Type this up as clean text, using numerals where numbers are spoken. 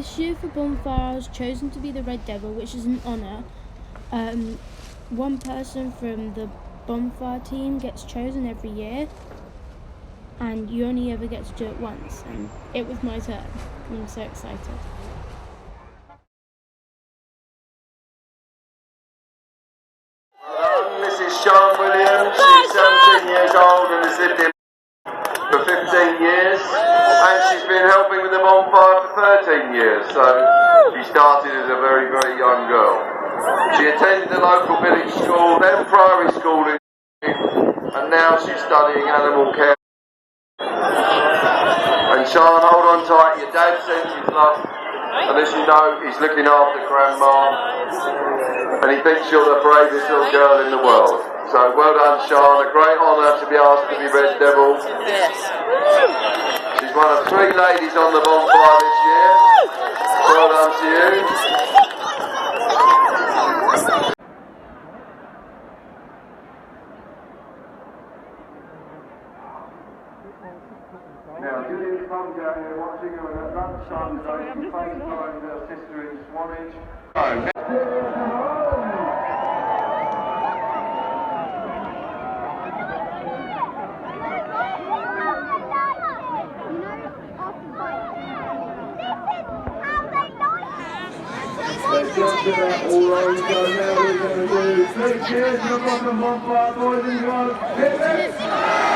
This year for Bonfire I was chosen to be the Red Devil, which is an honour. One person from the Bonfire team gets chosen every year, and you only ever get to do it once, and it was my turn. I'm so excited. This is Sean Williams. She's 17 years old and has lived in for 15 years, and she's been helping with the Bonfire for 13 years, so she started as a very, very young girl. She attended the local village school, then primary school, and now she's studying animal care. And Sean, hold on tight, your dad sends his love, and as you know, he's looking after Grandma, and he thinks you're the bravest little girl in the world. So well done, Sean. A great honour to be asked to be Red Devil. Yes. She's one of 3 ladies on the Bonfire this year. Well done to you. Now, Julian's mum's out here watching her at lunchtime today. She's FaceTimed her sister in Swanage. Let's go to that all right, so now we're going to do 3 cheers for the Bonfire boys and girls. Hit it!